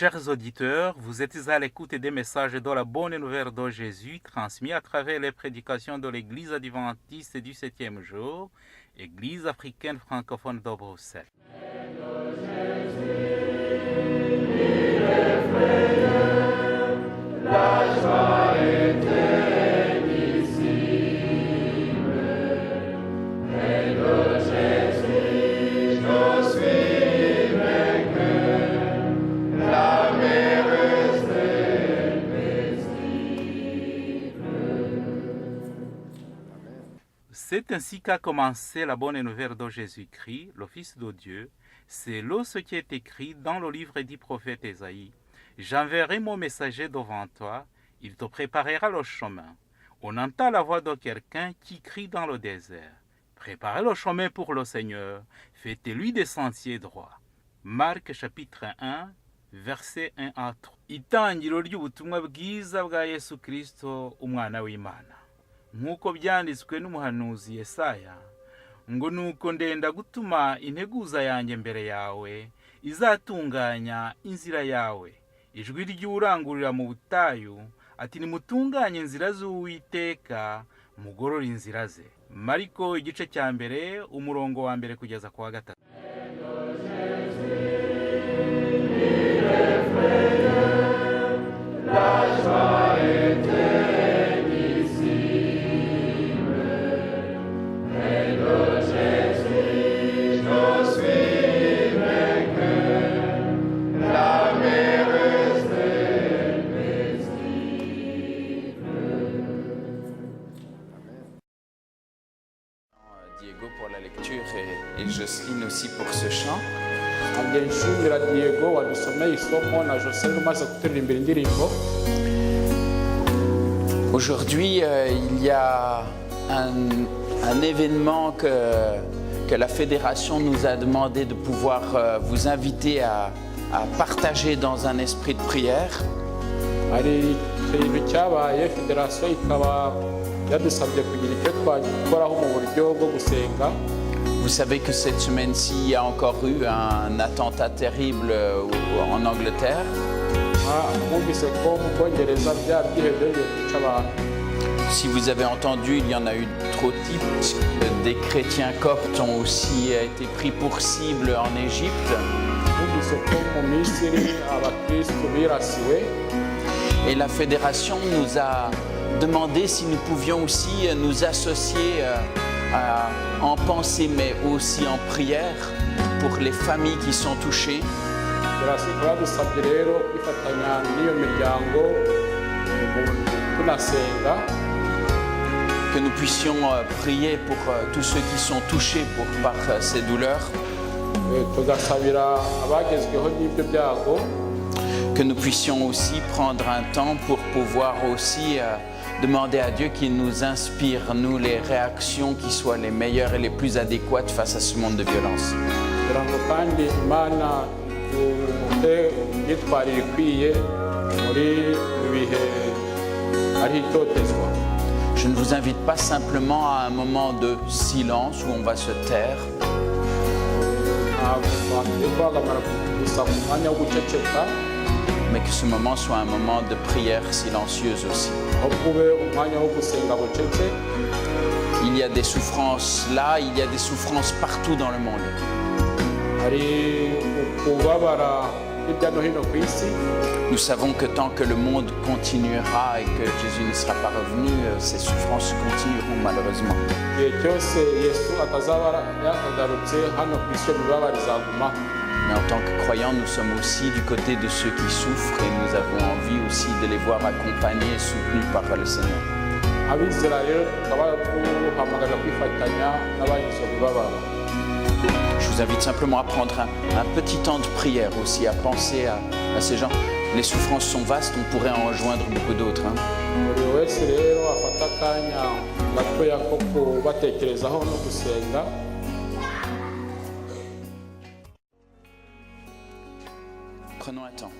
Chers auditeurs, vous êtes à l'écoute des messages de la bonne nouvelle de Jésus transmis à travers les prédications de l'Église adventiste du 7e jour, Église africaine francophone de Bruxelles. C'est ainsi qu'a commencé la bonne nouvelle de Jésus-Christ, le Fils de Dieu. C'est là ce qui est écrit dans le livre du prophète Ésaïe. J'enverrai mon messager devant toi, il te préparera le chemin. On entend la voix de quelqu'un qui crie dans le désert. Préparez le chemin pour le Seigneur, faites-lui des sentiers droits. Marc chapitre 1, verset 1 à 3. Itangiro ry'ubutumwa bwiza bwa Yesu Kristo, umwana w'Imana. Nk'uko byanditswe n'umuhanuzi Yesaya, ngo nuko ndenda gutuma integuza yanjye mbere yawe, izatunganya inzira yawe. Ijwi ry'urangurira mu butayu, ati nimutunganye inzira z'Uwiteka, mugorore inzira ze. Mariko igice cya mbere, umurongo wa mbere kugeza ku wa gatatu. Diego pour la lecture et Jocelyne aussi pour ce chant. nshimira Diego wadusomeye isomo na Jocelyne umaze kuturirimbira indirimbo. Aujourd'hui, il y a un événement que la fédération nous a demandé de pouvoir vous inviter à partager dans un esprit de prière. Hari ikintu cyabaye federasiyo ikaba yadusabye kugira icyo twakoraho mu buryo bwo gusenga. Vous savez que cette semaine-ci, il y a encore eu un attentat terrible en Angleterre. Mwumvise ko mu Bwongereza byari byihebeye kwica abantu. Si vous avez entendu, il y en a eu trop de types. Des chrétiens coptes ont aussi été pris pour cible en Égypte. Mwumvise ko mu Misiri abakristo birasiwe. Et la fédération nous a demandé si nous pouvions aussi nous associer en pensée mais aussi en prière pour les familles qui sont touchées. Federasiyo ikaba yadusabye rero kwifatanya n'iyo miryango tunasenga. Que nous puissions prier pour tous ceux qui sont touchés par ces douleurs. Tugasabira abagezweho n'ibyo byago. Que nous puissions aussi prendre un temps pour pouvoir aussi demander à Dieu qu'il nous inspire, nous, les réactions qui soient les meilleures et les plus adéquates face à ce monde de violence. Je ne vous invite pas simplement à un moment de silence où on va se taire. Mais que ce moment soit un moment de prière silencieuse aussi. Il y a des souffrances là, il y a des souffrances partout dans le monde. Nous savons que tant que le monde continuera et que Jésus ne sera pas revenu, ces souffrances continueront malheureusement. Mais en tant que croyants, nous sommes aussi du côté de ceux qui souffrent et nous avons envie aussi de les voir accompagnés et soutenus par le Seigneur. Je vous invite simplement à prendre un petit temps de prière aussi, à penser à ces gens. Les souffrances sont vastes, on pourrait en rejoindre beaucoup d'autres. Prenons un temps.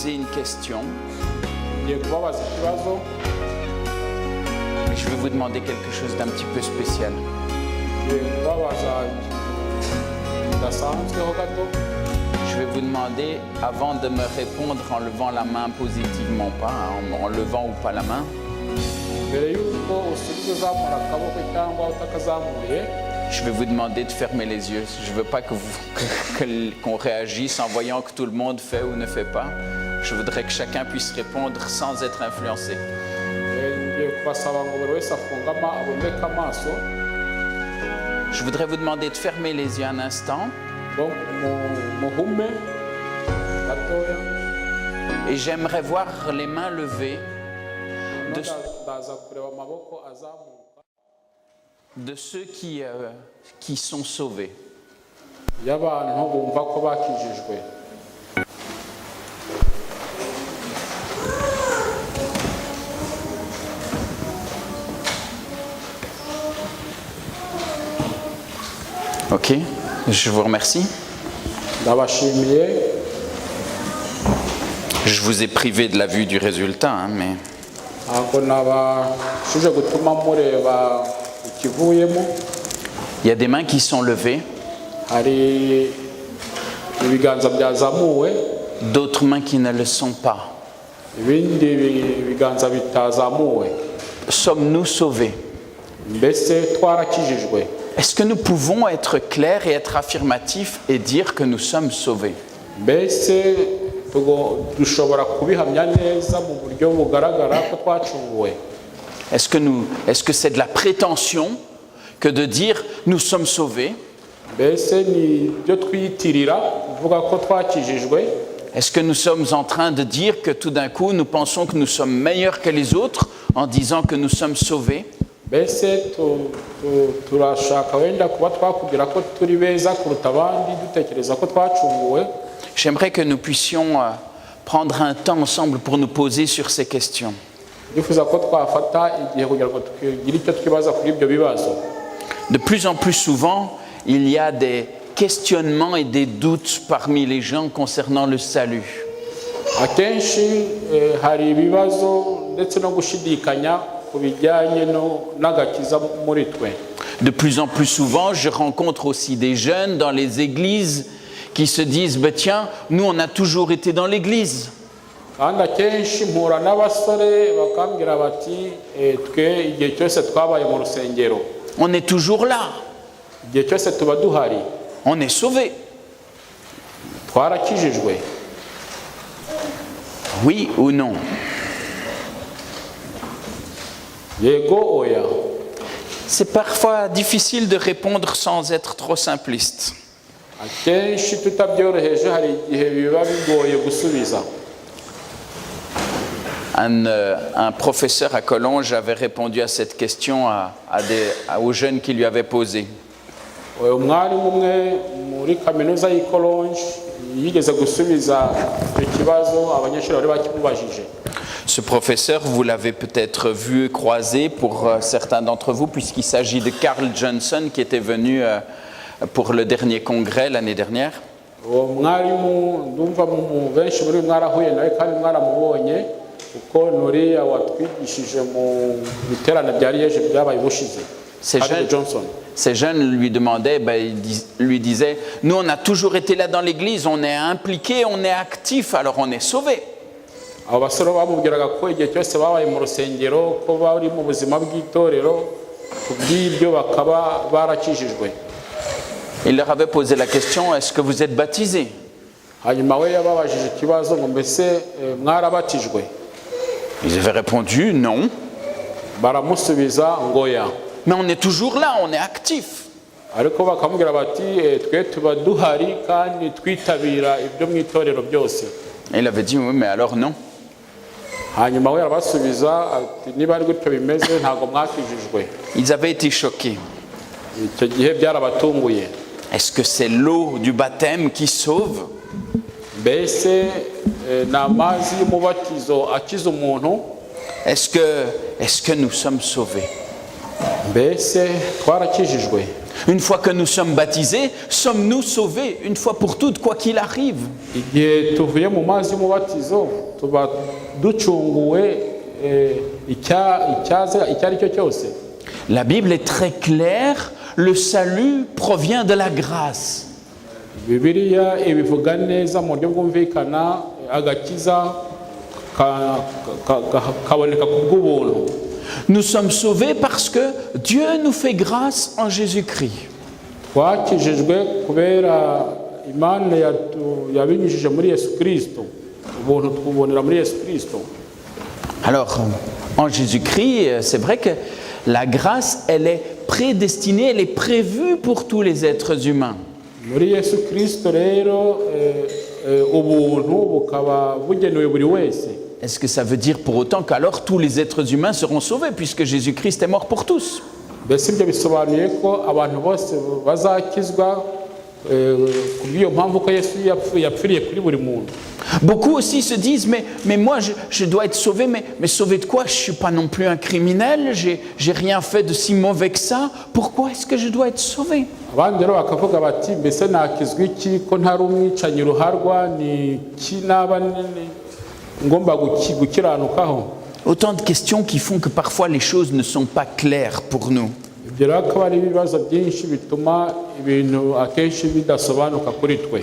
poser une question. ngiye kubabaza ikibazo Mais je vais vous demander quelque chose d'un petit peu spécial. ngiye kubabaza kidasanzweho gato. Je vais vous demander, avant de me répondre en levant la main positivement pas, en levant ou pas la main, mbere y'uko usubiza uzamura akaboko cyangwa utakazamuye, je vais vous demander de fermer les yeux. Je ne veux pas qu'on réagisse en voyant que tout le monde fait ou ne fait pas. Je voudrais que chacun puisse répondre sans être influencé. ngiye kubasaba ngo buri wese aboneke amaso. Je voudrais vous demander de fermer les yeux un instant. Donc muhume gatoya. Et j'aimerais voir les mains levées ndaza kureba amaboko azamuka de ceux qui sont sauvés. y'abantu bumva ko bakijijwe. Ok, je vous remercie. Ndabashimiye. Je vous ai privé de la vue du résultat, hein, mais ntabwo nabashije gutuma mureba ikivuyemo. il y a des mains qui sont levées, Hari ibiganza byazamuwe, d'autres mains qui ne le sont pas. ibindi biganza bitazamuwe. Sommes-nous sauvés? Mbese twarakijijwe? Est-ce que nous pouvons être clairs et être affirmatifs et dire que nous sommes sauvés? Mbese dushobora kubihamya neza mu buryo bugaragara ko twacunguwe? Est-ce que c'est de la prétention que de dire nous sommes sauvés? Mbese ni byo twiyitirira kuvuga ko twakijijwe? Est-ce que nous sommes en train de dire que tout d'un coup nous pensons que nous sommes meilleurs que les autres en disant que nous sommes sauvés? Mbese turashaka wenda kuba twakubwira ko turi beza kuruta abandi dutekereza ko twacunguwe? J'aimerais que nous puissions prendre un temps ensemble pour nous poser sur ces questions. Ndifuza ko twafata igihe kugira ngo tugire icyo twibaza kuri ibyo bibazo. De plus en plus souvent, il y a des questionnements et des doutes parmi les gens concernant le salut. Akenshi hari ibibazo ndetse no gushidikanya ku bijyanye n'agakiza muri twe. De plus en plus souvent, je rencontre aussi des jeunes dans les églises qui se disent « Tiens, nous on a toujours été dans l'église ». Kandi akenshi mpura n'abasore bakambwira bati twe igihe cyose twabaye mu rusengero, On est toujours là, igihe cyose tuba duhari, on est sauvés. twarakijijwe. Oui ou non? Yego oya. C'est parfois difficile de répondre sans être trop simpliste. Akenshi tutabyoroheje hari igihe biba bigoye gusubiza. Un professeur à Collonges avait répondu à cette question aux jeunes qui lui avaient posé. Umwarimu umwe muri kaminuza y'i Collonges yigeze gusubiza icyo kibazo abanyeshuri bari bakimubajije. Ce professeur, vous l'avez peut-être vu croiser pour certains d'entre vous, puisqu'il s'agit de Carl Johnson qui était venu pour le dernier congrès l'année dernière. Uwo mwarimu ndumva benshi muri mwarahuye nawe kandi mwaramubonye kuko nuriya watwigishije mu biterane bya Liège byabaye ubushize. Ces jeunes lui demandaient, lui disaient, nous on a toujours été là dans l'église, on est impliqués, on est actifs, alors on est sauvés. Abo basore bamubwiraga ko igihe cyose babaye mu rusengero ko bari mu buzima bw'itorero kubw'ibyo bakaba barakijijwe. Il leur avait posé la question, est-ce que vous êtes baptisés? Hanyuma we yababajije ikibazo ngo mbese mwarabatijwe? Ils avaient répondu non. Baramusubiza ngo ya. Mais on est toujours là, on est actifs. Ariko bakamubwira bati twe tuba duhari kandi twitabira ibyo mu itorero byose. Il avait dit oui, mais alors non. Hanyuma we arabasubiza ati niba ari gutyo bimeze ntago mwakijijwe. Ils avaient été choqués. Icyo gihe byarabatunguye. Est-ce que c'est l'eau du baptême qui sauve? Mbese n'amazi y'umubatizo akiza umuntu? Est-ce que nous sommes sauvés? Mbese twarakijijwe? Une fois que nous sommes baptisés, sommes-nous sauvés une fois pour toutes, quoi qu'il arrive? igihe tuvuye mu mazi y'umubatizo tuba ducunguwe icyo ari cyo cyose. La Bible est très claire, le salut provient de la grâce. Bibiliya ibivuga neza mu buryo bwumvikana, agakiza kaboneka ku bw'ubuntu. Nous sommes sauvés parce que Dieu nous fait grâce en Jésus-Christ. Twakijijwe kubera Imana yabinyujije muri Yesu Kristo, ubuntu twubonera muri Yesu Kristo. Alors, en Jésus-Christ, c'est vrai que la grâce, elle est prédestinée, elle est prévue pour tous les êtres humains. Muri Yesu Kristo rero ubuntu bukaba bugenewe buri wese. Est-ce que ça veut dire pour autant qu'alors tous les êtres humains seront sauvés puisque Jésus-Christ est mort pour tous? Mbese ibyo bisobanuye ko abantu bose bazakizwa kubw'iyo mpamvu ko Yesu yapfiriye kuri buri muntu. Beaucoup aussi se disent, mais moi je dois être sauvé, mais sauvé de quoi? Je ne suis pas non plus un criminel, j'ai rien fait de si mauvais que ça, pourquoi est-ce que je dois être sauvé? Abandi rero bakavuga bati mbese nakizwa iki ko ntari umwicanyi ruharwa, ni iki naba ngomba gukiranukaho? Autant de questions qui font que parfois les choses ne sont pas claires pour nous. Ibyo rero akaba ari ibibazo byinshi bituma ibintu akenshi bidasobanuka kuri twe.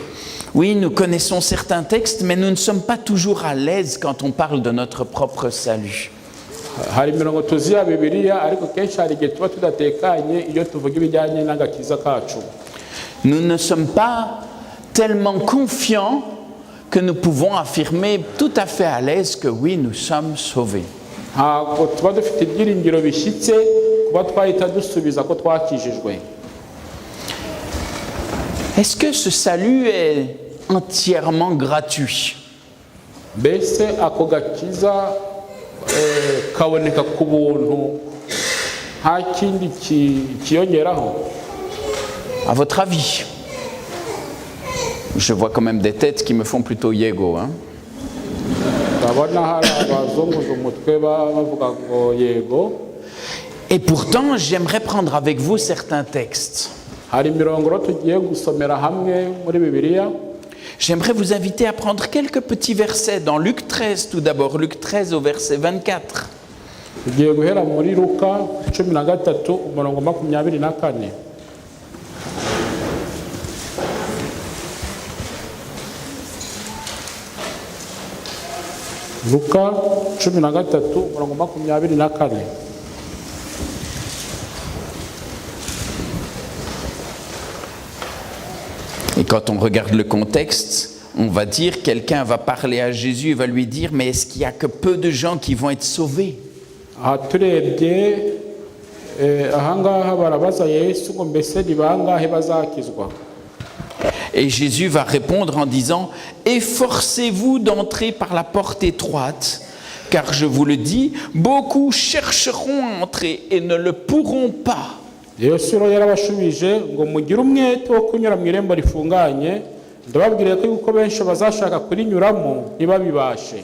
Oui, nous connaissons certains textes, mais nous ne sommes pas toujours à l'aise quand on parle de notre propre salut. Hari imirongo tuzi ya Bibiliya, ariko kenshi hari igihe tuba tudatekanye iyo tuvuga ibijyanye n'agakiza kacu. Nous ne sommes pas tellement confiants que nous pouvons affirmer tout à fait à l'aise que oui, nous sommes sauvés. Ntabwo tuba dufite ibyiringiro bishyitse kuba twahita dusubiza ko twakijijwe. Est-ce que ce salut est entièrement gratuit? Mbese ako gakiza kaboneka ku buntu nta kindi kiyongeraho? À votre avis? Je vois quand même des têtes qui me font plutôt yego. Hein? Ndabona hari abazunguza umutwe bavuga ngo yego. Et pourtant, j'aimerais prendre avec vous certains textes. Hari imirongo rero tugiye gusomera hamwe muri Bibiliya. J'aimerais vous inviter à prendre quelques petits versets dans Luc 13 tout d'abord, Luc 13 au verset 24. Tugiye guhera muri Luka 13 umurongo 24. Luka 13 umurongo 24. Et quand on regarde le contexte, on va dire, quelqu'un va parler à Jésus et va lui dire, mais est-ce qu'il n'y a que peu de gens qui vont être sauvés? Turebye ahangaha barabaza Yesu ngo mbese ni bangahe bazakizwa? Et Jésus va répondre en disant, efforcez-vous d'entrer par la porte étroite, car je vous le dis, beaucoup chercheront à entrer et ne le pourront pas. Yesu rero yarabashubije ngo mugire umwete wo kunyura mu irembo rifunganye, ndababwira ko yuko benshi bazashaka kurinyuramo ntibabibashe.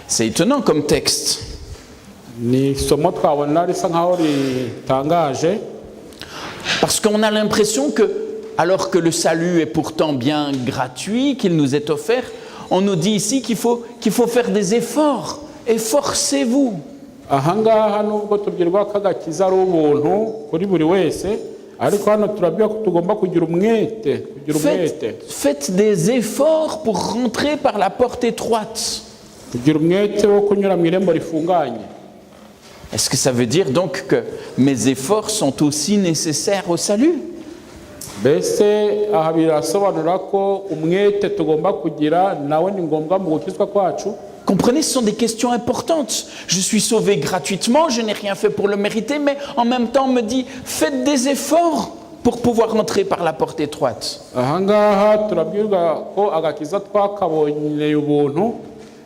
C'est étonnant comme texte. Ni isomo twabona risa nkaho ritangaje. Parce qu'on a l'impression que, alors que le salut est pourtant bien gratuit, qu'il nous est offert, on nous dit ici qu'il faut faire des efforts. Efforcez-vous. Ahangaha nubwo tubwirwa ko agakiza ari ubuntu kuri buri wese, ariko hano turabwira ko tugomba kugira umwete. Faites des efforts pour rentrer par la porte étroite. Kugira umwete wo kunyura mu irembo rifunganye. Est-ce que ça veut dire donc que mes efforts sont aussi nécessaires au salut? Mbese aha birasobanura ko umwete tugomba kugira nawe ni ngombwa mu gukizwa kwacu? Comprenez, ce sont des questions importantes. Je suis sauvé gratuitement, je n'ai rien fait pour le mériter, mais en même temps on me dit, faites des efforts pour pouvoir entrer par la porte étroite. Ahangaha turabwirwa ko agakiza twakabonye ubuntu,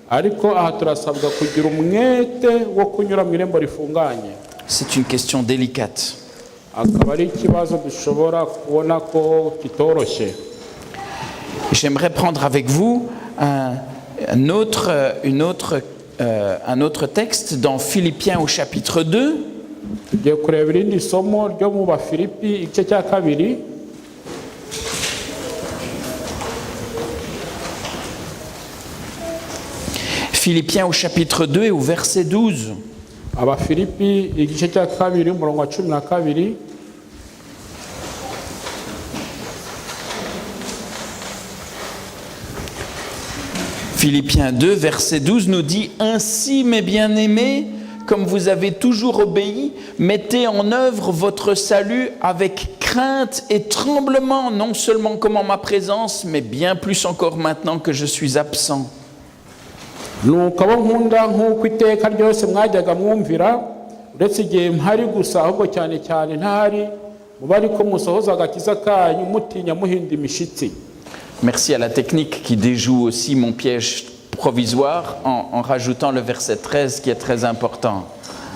ariko aha turasabwa kugira umwete wo kunyura mu irembo rifunganye. C'est une question délicate. Akaba ari ikibazo dushobora kubona ko kitoroshye. J'aimerais prendre avec vous un autre texte dans Philippiens au chapitre 2. tugiye kureba irindi somo ryo mu Bafilipi igice cya kabiri. Philippiens au chapitre 2 et au verset 12. Abafilipi igice cya kabiri umurongo wa 12. Philippiens 2, verset 12 nous dit « Ainsi, mes bien-aimés, comme vous avez toujours obéi, mettez en œuvre votre salut avec crainte et tremblement, non seulement comme en ma présence, mais bien plus encore maintenant que je suis absent. » Nuko abo nkunda nk'uko iteka ryose mwajyaga mwumvira uretse igihe mpari gusa ahubwo cyane cyane ntahari muba ariko musohoza agakiza kanyu mutinya muhinda imishitsi. Merci à la technique qui déjoue aussi mon piège provisoire en rajoutant le verset 13 qui est très important.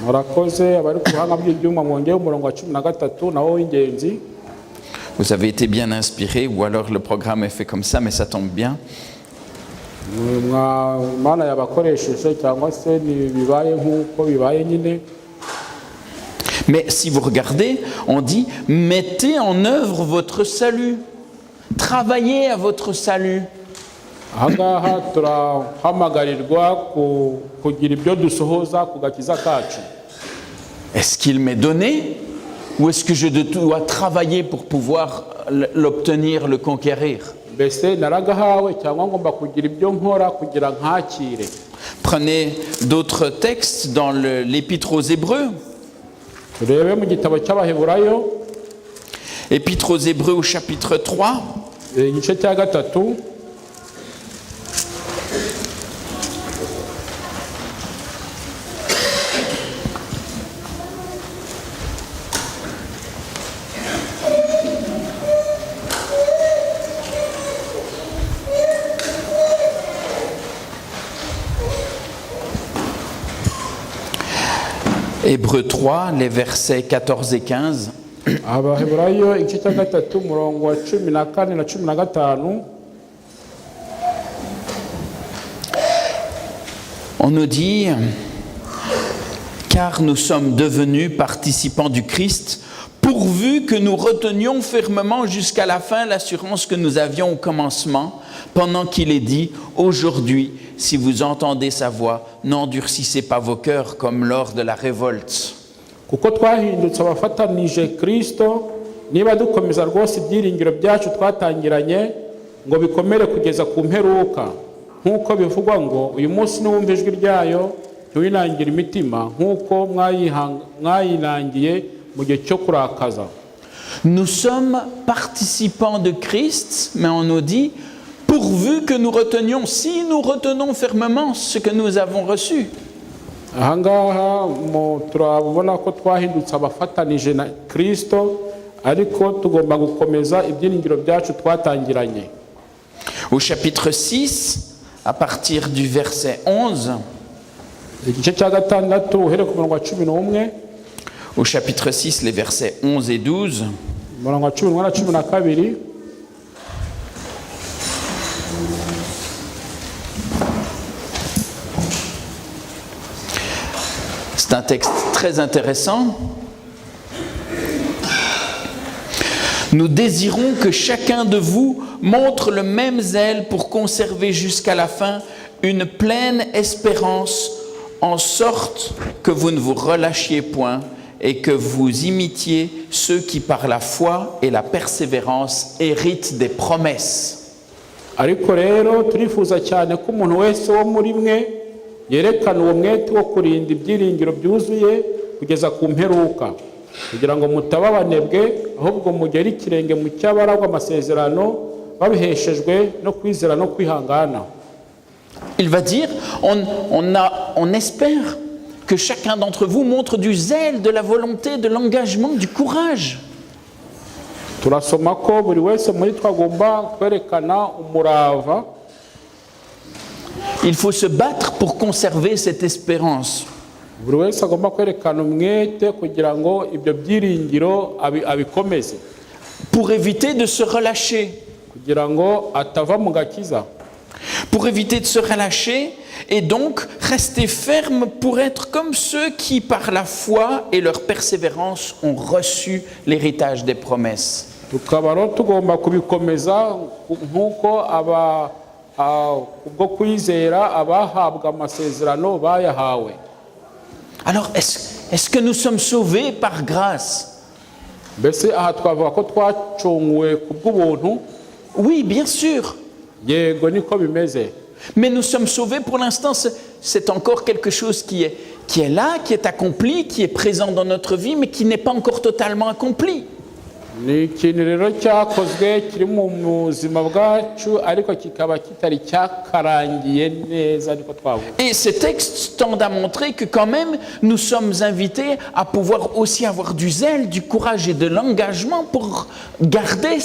Murakoze abari ku buhanga bw'ibyuma mwongeye umurongo wa 13 nawo w'ingenzi. Vous avez été bien inspiré ou alors le programme est fait comme ça mais ça tombe bien. Mana yabakoresheje cyangwa se ni bibaye nk'uko bibaye nyine. Mais si vous regardez, on dit « Mettez en œuvre votre salut ». Travaillez à votre salut. Ahangaha turahamagarwa kugira ibyo dusohoza ku gakiza kacu. Est-ce qu'il m'est donné ou est-ce que je dois travailler pour pouvoir l'obtenir, le conquérir? Mbese naragahawe cyangwa ngomba kugira ibyo nkora kugira nkakire. Prenez d'autres textes dans l'épître aux Hébreux. Turebe mu gitabo cy'Abaheburayo. Épître aux Hébreux au chapitre 3. Igice cya gatatu. Hébreux 3, les versets 14 et 15. Abaheburayo igice cya gatatu umurongo wa 14 na 15. On nous dit « Car nous sommes devenus participants du Christ, pourvu que nous retenions fermement jusqu'à la fin l'assurance que nous avions au commencement, pendant qu'il est dit « Aujourd'hui, si vous entendez sa voix, n'endurcissez pas vos cœurs comme lors de la révolte. » Kuko twahindutse abafatanije Kristo, niba dukomeza rwose ibyiringiro byacu twatangiranye ngo bikomere kugeza ku mperuka. Nk'uko bivugwa ngo uyu munsi niwumva ijwi ryayo ntiwinangire imitima nk'uko mwayinangiye mu gihe cyo kurakaza. Nous sommes participants de Christ, mais on nous dit pourvu que nous retenions, si nous retenons fermement ce que nous avons reçu. Ahangaha turabona ko twahindutse abafatanije na Kristo ariko tugomba gukomeza ibyiringiro byacu twatangiranye. Au chapitre 6, à partir du verset 11, igice cya gatandatu uhere ku murongo wa 11. Au chapitre 6, les versets 11 et 12, umurongo wa 11 na 12. c'est un texte très intéressant. Nous désirons que chacun de vous montre le même zèle pour conserver jusqu'à la fin une pleine espérance, en sorte que vous ne vous relâchiez point et que vous imitiez ceux qui par la foi et la persévérance héritent des promesses. Ariko rero turifuza cyane ko umuntu wese wo muri mwe yerekana uwo mwete wo kurinda ibyiringiro byuzuye kugeza ku mperuka, kugira ngo mutaba abanebwe ahubwo mugere ikirenge mu cy'abaragwa amasezerano babiheshejwe no kwizera no kwihangana. Il va dire, on espère que chacun d'entre vous montre du zèle, de la volonté, de l'engagement, du courage. Turasoma ko buri wese muri twagomba kwerekana umurava. Il faut se battre pour conserver cette espérance. Buri wese agomba kwerekana umwete kugira ngo ibyo byiringiro abikomeze. Pour éviter de se relâcher. Kugira ngo atava mu gakiza. pour éviter de se relâcher et donc rester ferme pour être comme ceux qui, par la foi et leur persévérance, ont reçu l'héritage des promesses. tukaba rero tugomba kubikomeza nk'uko kubwo kwizera abahabwa amasezerano bayahawe. Alors, est-ce que nous sommes sauvés par grâce? Mbese aha twavuga ko twacunguwe kubw'ubuntu? Oui, bien sûr. Yego niko bimeze. Mais nous sommes sauvés pour l'instant, c'est encore quelque chose qui est là, qui est accompli, qui est présent dans notre vie, mais qui n'est pas encore totalement accompli. Ni ikintu rero cyakozwe kiri mu buzima bwacu ariko kikaba kitari cyakarangiye neza ariko twavuga. Et ces textes tendent à montrer que quand même nous sommes invités à pouvoir aussi avoir du zèle, du courage et de l'engagement pour garder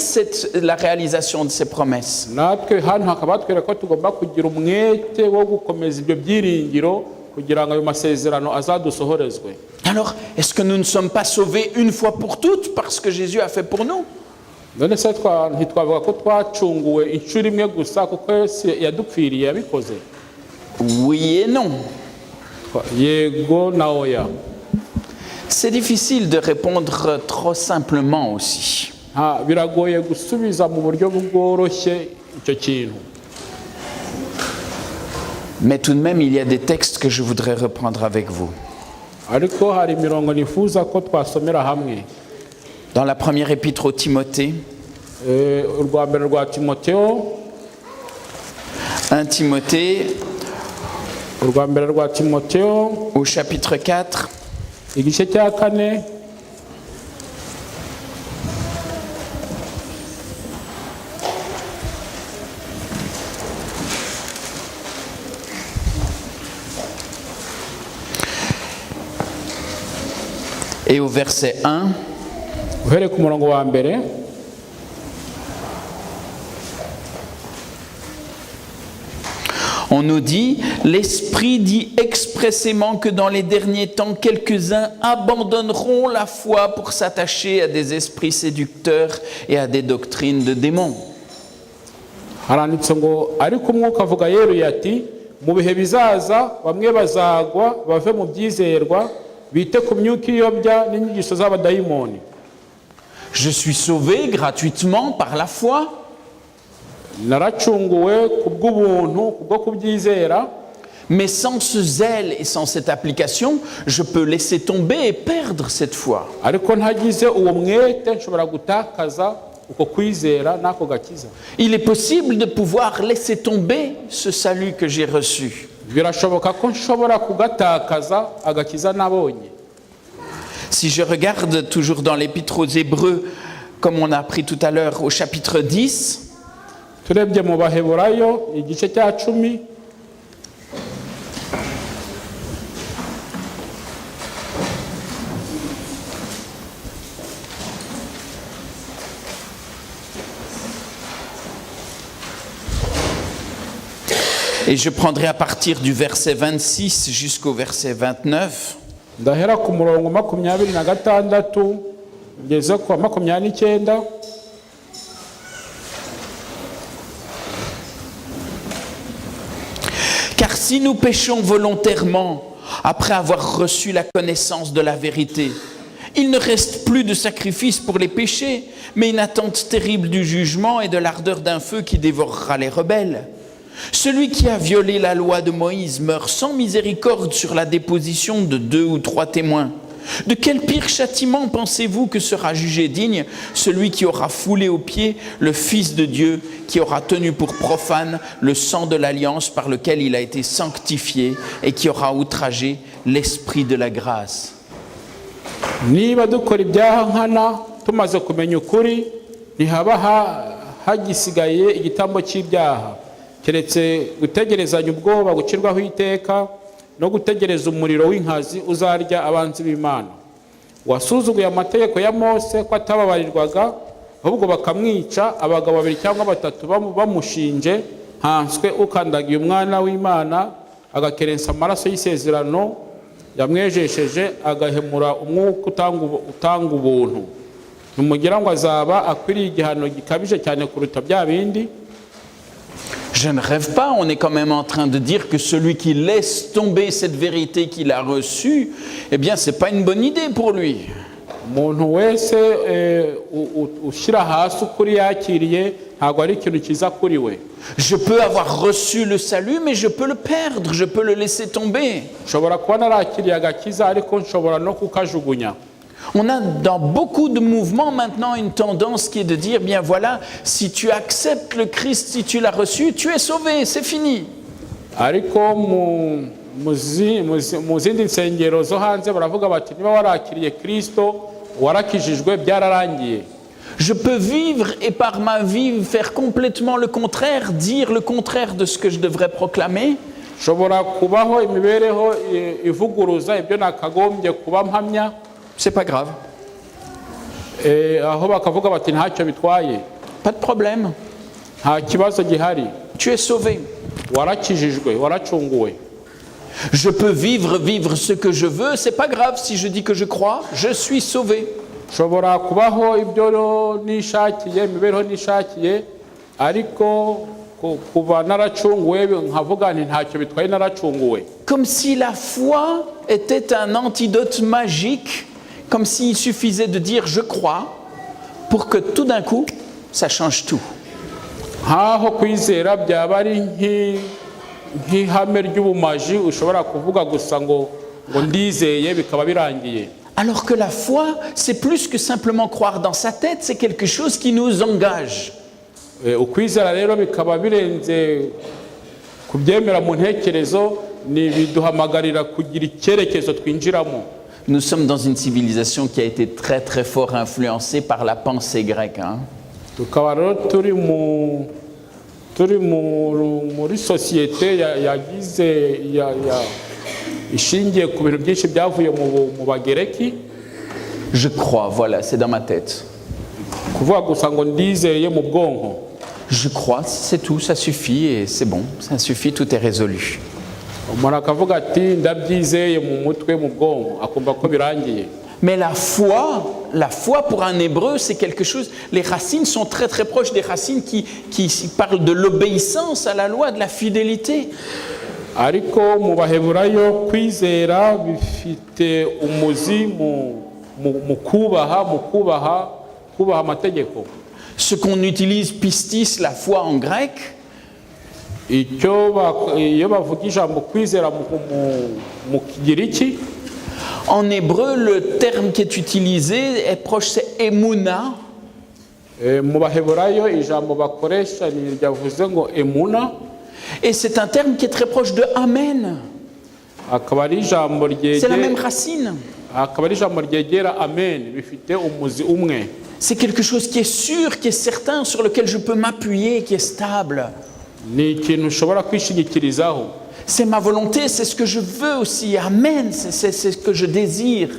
la réalisation de ces promesses. Natwe hano hakaba twera ko tugomba kugira umwete wo gukomeza ibyo byiringiro kugira ngo ayo masezerano azadusohorezwe. Alors, est-ce que nous ne sommes pas sauvés une fois pour toutes parce que Jésus a fait pour nous? None se ntitwavuga ko twacunguwe inshuro imwe gusa kuko Yesu yadupfiriye yabikoze? Oui et non. Yego na oya. C'est difficile de répondre trop simplement aussi. Biragoye gusubiza mu buryo bworoshye icyo kintu. Mais tout de même, il y a des textes que je voudrais reprendre avec vous. Ariko hari mirongo nifuza ko twasomera hamwe. Dans la première épître au Timothée, urwa mbere rwa Timotheo, 1 Timothée, urwa mbere rwa Timotheo, au chapitre 4, igice cya 4, et au verset 1, uhere ku murongo wa mbere. on nous dit, l'Esprit dit expressément que dans les derniers temps, quelques-uns abandonneront la foi pour s'attacher à des esprits séducteurs et à des doctrines de démons. Haranditse ngo ariko umwuka avuga yeruye ati mu bihe bizaza bamwe bazagwa bave mu byizerwa bite ku myuka iyobya n'inyigisho z'abadayimoni. Je suis sauvé gratuitement par la foi. Naracunguwe kubw'ubuntu kubwo kubyizera. Mais sans ce zèle et sans cette application, je peux laisser tomber et perdre cette foi. Ariko ntagize uwo mwete nshobora gutakaza uko kwizera n'ako gakiza. Il est possible de pouvoir laisser tomber ce salut que j'ai reçu. Birashoboka ko nshobora kugatakaza agakiza nabonye. Si je regarde toujours dans l'épître aux Hébreux, comme on a appris tout à l'heure au chapitre 10, turebye mu Baheburayo igice cya 10, et je prendrai à partir du verset 26 jusqu'au verset 29. ndahera ku murongo 26 ngeze ku 29. Car si nous péchons volontairement après avoir reçu la connaissance de la vérité, il ne reste plus de sacrifice pour les péchés, mais une attente terrible du jugement et de l'ardeur d'un feu qui dévorera les rebelles. Celui qui a violé la loi de Moïse meurt sans miséricorde sur la déposition de 2 ou 3 témoins. De quel pire châtiment pensez-vous que sera jugé digne celui qui aura foulé aux pieds le Fils de Dieu, qui aura tenu pour profane le sang de l'alliance par lequel il a été sanctifié et qui aura outragé l'esprit de la grâce? Niba dukora ibyaha nkana tumaze kumenya ukuri ntihaba hagisigaye igitambo cy'ibyaha keretse gutegerezanya ubwoba gucirwaho iteka no gutegereza umuriro w'inkazi uzarya abanzi b'Imana. Wasuzuguye amategeko ya Mose ko atababarirwaga ahubwo bakamwica abagabo 2 cyangwa 3 bamushinje hanswe ukandagiye umwana w'Imana agakerensa amaraso y'isezerano yamwejesheje agahemura umwuka utanga ubuntu. Numugira ngo azaba akwiriye igihano gikabije cyane kuruta bya bindi. Je ne rêve pas, on est quand même en train de dire que celui qui laisse tomber cette vérité qu'il a reçue, eh bien, ce n'est pas une bonne idée pour lui. umuntu wese ushyira hasi ukuri yakiriye ntabwo ari ikintu cyiza kuri we. Je peux avoir reçu le salut, mais je peux le perdre, je peux le laisser tomber. nshobora kuba narakiriye agakiza ariko nshobora no kukajugunya. On a dans beaucoup de mouvements maintenant une tendance qui est de dire, bien voilà, si tu acceptes le Christ, si tu l'as reçu, tu es sauvé, c'est fini. ariko mu zindi nsengero zo hanze baravuga bati niba warakiriye Kristo warakijijwe byararangiye. Je peux vivre et par ma vie faire complètement le contraire, dire le contraire de ce que je devrais proclamer. nshobora kubaho imibereho ivuguruza ibyo nakagombye kuba mpamya. C'est pas grave, aho bakavuga bati ntacyo bitwaye, pas de problème. nta kibazo gihari, Tu es sauvé. warakijijwe, waracunguwe. Je peux vivre ce que je veux, c'est pas grave si je dis que je crois, je suis sauvé. nshobora kubaho ibyo nishakiye, imibereho nishakiye, ariko kuba naracunguwe nkavuga nti ntacyo bitwaye naracunguwe. Comme si la foi était un antidote magique, comme s'il suffisait de dire je crois pour que tout d'un coup ça change tout. nkaho kwizera byaba ari nk'ihame ry'ubumaji ushobora kuvuga gusa ngo ndizeye bikaba birangiye. Alors que la foi, c'est plus que simplement croire dans sa tête, c'est quelque chose qui nous engage. ukwizera rero bikaba birenze kubyemera mu ntekerezo, ni biduhamagarira kugira icyerekezo twinjiramo. Nous sommes dans une civilisation qui a été très très fort influencée par la pensée grecque. tukaba rero turi muri sosiyete yagize ishingiye ku bintu byinshi byavuye mu bagereki. Je crois, voilà, c'est dans ma tête. kuvuga gusa ngo ndizeye mu bwonko. Je crois, c'est tout, ça suffit et c'est bon, ça suffit, tout est résolu. umuntu akavuga ati ndabyizeye mu mutwe mu bwonko akumva ko birangiye. Mais la foi pour un hébreu, c'est quelque chose, les racines sont très très proches des racines qui parlent de l'obéissance à la loi, de la fidélité. ariko mu baheburayo kwizera bifite umuzi mu kubaha amategeko. Ce qu'on utilise pistis, la foi en grec, iyo bavuga ijambo kwizera mu kigiriki, en hébreu, le terme qui est utilisé est proche, c'est emuna. mu baheburayo ijambo bakoresha ni ryavuze ngo emuna. Et c'est un terme qui est très proche de amen. akaba ari ijambo C'est la même racine. akaba ari ijambo ryegera amen, bifite umuzi umwe. C'est quelque chose qui est sûr, qui est certain, sur lequel je peux m'appuyer, qui est stable. ni ikintu ushobora kwishingikirizaho. C'est ma volonté, c'est ce que je veux aussi. Amen, c'est ce que je désire.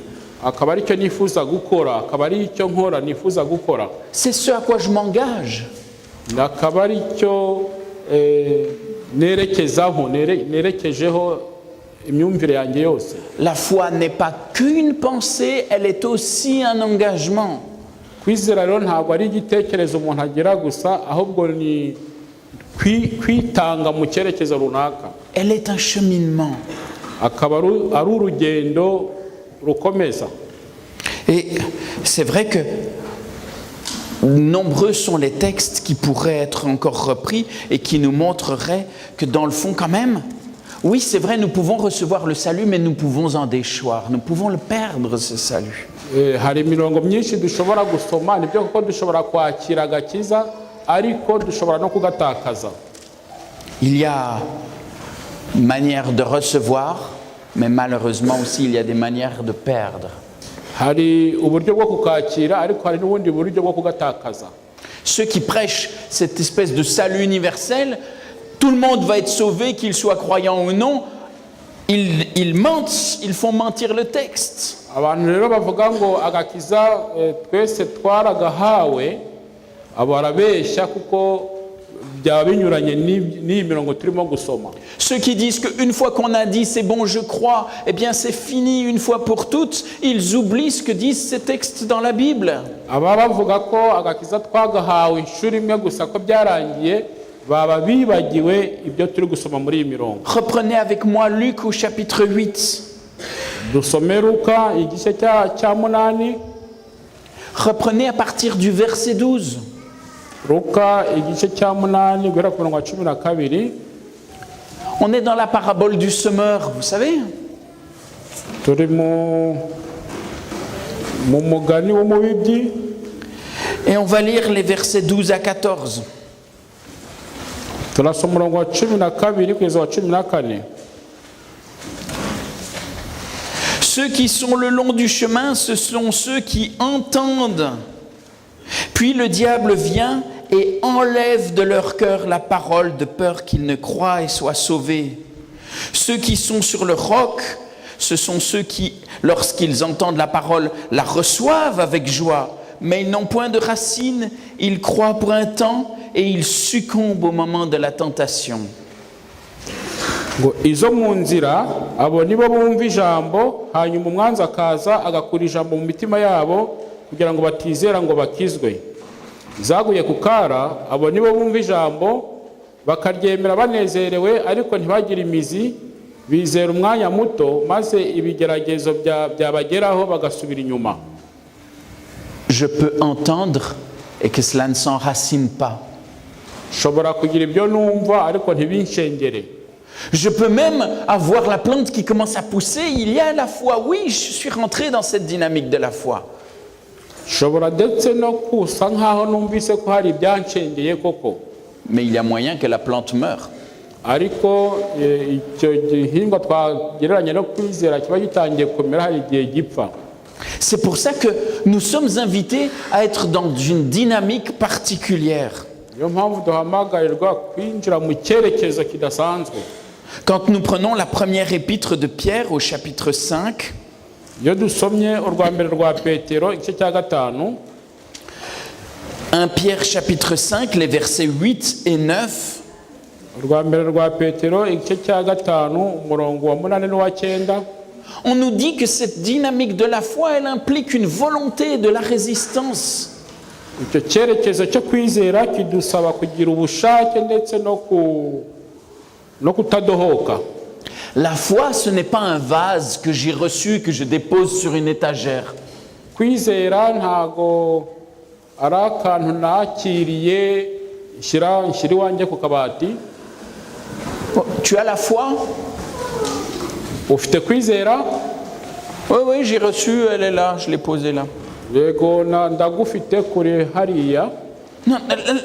akaba ari cyo nifuza gukora, akaba ari cyo nkora nifuza gukora, C'est ce à quoi je m'engage. akaba ari cyo nerekejeho imyumvire yanjye yose. La foi n'est pas qu'une pensée, elle est aussi un engagement. kwizera rero ntabwo ari igitekerezo umuntu agira gusa, ahubwo ni kwitanga mu cyerekezo runaka. Elle est un cheminement. akaba ari urugendo rukomeza. Et c'est vrai que nombreux sont les textes qui pourraient être encore repris et qui nous montreraient que dans le fond quand même, oui c'est vrai, nous pouvons recevoir le salut, mais nous pouvons en déchoir, nous pouvons le perdre ce salut. hari imirongo myinshi dushobora gusoma, nibyo kuko dushobora kwakira agakiza ariko dushobora no kugatakaza. Il y a une manière de recevoir, mais malheureusement aussi il y a des manières de perdre. hari uburyo bwo kukakira ariko hari n'ubundi buryo bwo kugatakaza. Ceux qui prêchent cette espèce de salut universel, tout le monde va être sauvé, qu'il soit croyant ou non, ils mentent, ils font mentir le texte. abantu rero bavuga ngo agakiza twese twaragahawe, abo arabeshya kuko byaba binyuranye n'iyi mirongo turimo gusoma. Ceux qui disent qu'une fois qu'on a dit c'est bon je crois, eh bien c'est fini une fois pour toutes, ils oublient ce que disent ces textes dans la Bible. aba bavuga ko agakiza twagahawe inshuro imwe gusa ko byarangiye, baba bibagiwe ibyo turi gusoma muri iyi mirongo. Reprenez avec moi Luc au chapitre 8. Dusome Luka igice cya 8. Reprenez à partir du verset 12. Luka igice cya 8 guhera ku murongo wa 12. On est dans la parabole du semeur, vous savez. Turi mu mugani w'umubibyi. Et on va lire les versets 12 à 14. Turasoma umurongo wa 12 kugeza wa 14. Ceux qui sont le long du chemin, ce sont ceux qui entendent. Puis le diable vient et enlève de leur cœur la parole de peur qu'ils ne croient et soient sauvés. Ceux qui sont sur le roc, ce sont ceux qui, lorsqu'ils entendent la parole, la reçoivent avec joie, mais ils n'ont point de racines, ils croient pour un temps et ils succombent au moment de la tentation. Ngo izo mu nzira abo nibo bumva ijambo hanyuma umwanzi akaza agakura ijambo mu mitima yabo kugira ngo batizera ngo bakizwe. Zaguye ku kara abo nibo bumva ijambo bakaryemera banezerewe ariko ntibagire imizi, bizera umwanya muto maze ibigeragezo byabageraho bagasubira inyuma. Je peux entendre et que cela ne s'enracine pas. Shobora kugira ibyo numva ariko ntibinshengere. Je peux même avoir la plante qui commence à pousser. Il y a la foi. Oui, je suis rentré dans cette dynamique de la foi. Shobora ndetse no kusa nkaho numvise ko hari ibyanshengeye koko. Mais il y a moyen que la plante meure. Ariko icyo gihingwa twagereranya no kwizera kiba gitangiye kumera hari igihe gipfa. C'est pour ça que nous sommes invités à être dans une dynamique particulière. Niyo mpamvu duhamagarirwa kwinjira mu cyerekezo kidasanzwe. Quand nous prenons la première épître de Pierre au chapitre 5, iyo dusomye urwa mbere rwa Petero igice cya 5, 1 Pierre chapitre 5, les versets 8 et 9, urwa mbere rwa Petero igice cya 5 umurongo wa 8 n'uwa 9, on nous dit que cette dynamique de la foi, elle implique une volonté de la résistance. icyo cyerekezo cyo kwizera kidusaba kugira ubushake ndetse no kutadohoka. La foi, ce n'est pas un vase que j'ai reçu, que je dépose sur une étagère. Kwizera ntago ari akantu nakiriye nshyira iwanjye ku kabati. Tu as la foi? Ufite kwizera? Oui, oui, j'ai reçu, elle est là, je l'ai posée là. Yego ndagufite kure hariya. Non,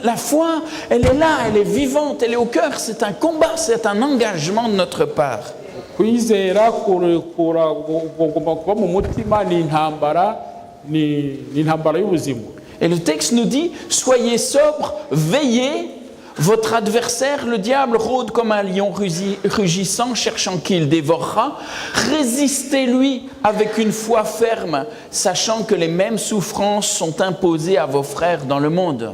la foi, elle est là, elle est vivante, elle est au cœur, c'est un combat, c'est un engagement de notre part. Kwizera kugomba kuba mu mutima ni intambara y'ubuzima. Et le texte nous dit, soyez sobres, veillez, votre adversaire, le diable, rôde comme un lion rugissant, cherchant qui il dévorera. Résistez-lui avec une foi ferme, sachant que les mêmes souffrances sont imposées à vos frères dans le monde.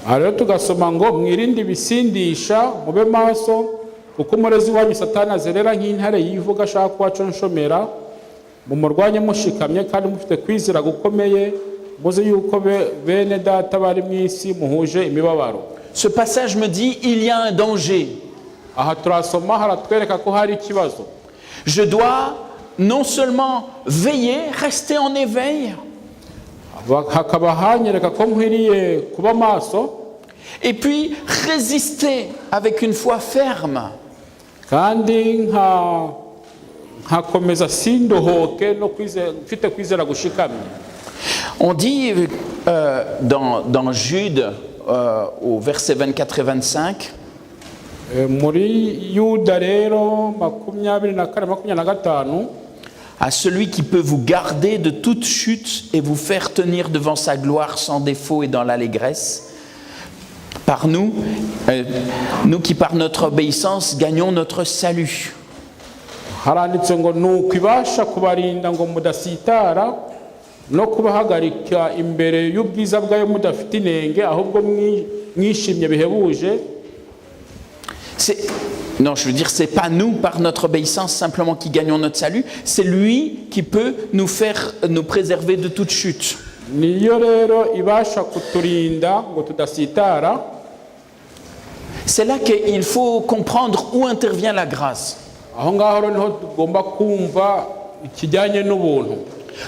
Alors tugasoma ngo mwirinde ibisindisha mube maso kuko umurezi wanyu Satani azerera nk'intare yivuga ashaka kubaconshomera, mumurwanye mushikamye kandi mufite kwizera gukomeye, muzi yuko bene data bari mu isi muhuje imibabaro. Ce passage me dit, il y a un danger. Aha turasoma haratwereka ko hari ikibazo. Je dois non seulement veiller, rester en éveil, hakaba hanyereka ko nkwiriye kuba maso, et puis résister avec une foi ferme. Kandi nkakomeza sindohoke no mfite kwizera gushikamye. On dit dans Jude au verset 24 et 25, muri Yuda rero 24-25, à celui qui peut vous garder de toute chute et vous faire tenir devant sa gloire sans défaut et dans l'allégresse, par nous qui par notre obéissance gagnons notre salut. Haranditse ngo nuko ibasha kubarinda ngo mudasitara no kubahagarika imbere y'ubwiza bwayo mudafite inenge ahubwo mwishimye bihebuje. Non, je veux dire, c'est pas nous par notre obéissance simplement qui gagnons notre salut, c'est lui qui peut nous préserver de toute chute. Niyo rero ibasha kuturinda ngo tudasitara. C'est là qu'il faut comprendre où intervient la grâce. aho ngaho rero niho tugomba kumva ikijyanye n'ubuntu.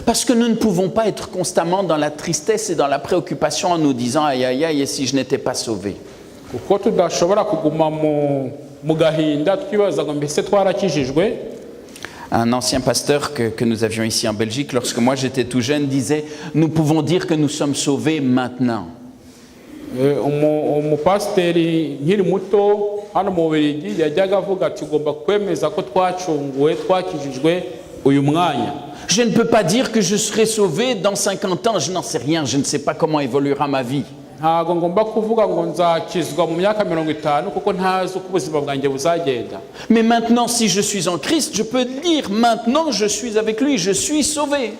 Parce que nous ne pouvons pas être constamment dans la tristesse et dans la préoccupation en nous disant aïe aïe aïe, et si je n'étais pas sauvé. kuko tudashobora kuguma mu gahinda twibaza ngo mbese twarakijijwe. Un ancien pasteur que nous avions ici en Belgique, lorsque moi j'étais tout jeune, disait « Nous pouvons dire que nous sommes sauvés maintenant. » Umupasiteri nkiri muto hano mu Bubiligi yajyaga avuga ati ugomba kwemeza ko twacunguwe twakijijwe uyu mwanya. Je ne peux pas dire que je serai sauvé dans 50 ans, je n'en sais rien, je ne sais pas comment évoluera ma vie. Ntabwo ngomba kuvuga ngo nzakizwa mu myaka 50 kuko ntazi uko ubuzima bwanjye buzagenda. Mais maintenant, si je suis en Christ, je peux dire maintenant je suis avec lui, je suis sauvé.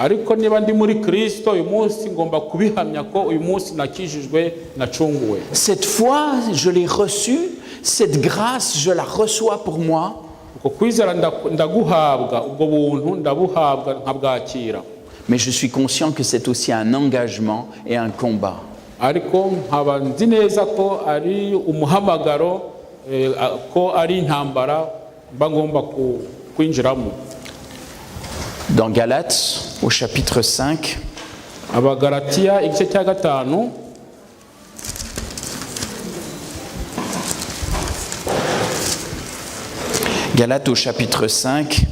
Ariko niba ndi muri Kristo uyu munsi ngomba kubihamya ko uyu munsi nakijijwe nacunguwe. Cette foi, je l'ai reçue, cette grâce, je la reçois pour moi. Uko kwizera ndaguhabwa, ubwo buntu ndabuhabwa nkabwakira. Mais je suis conscient que c'est aussi un engagement et un combat. Ariko nkaba nzi neza ko ari umuhamagaro, ko ari intambara mba ngomba kwinjiramo. Dans Galates, au chapitre 5, Abagalatiya igice cya 5, Galates au chapitre 5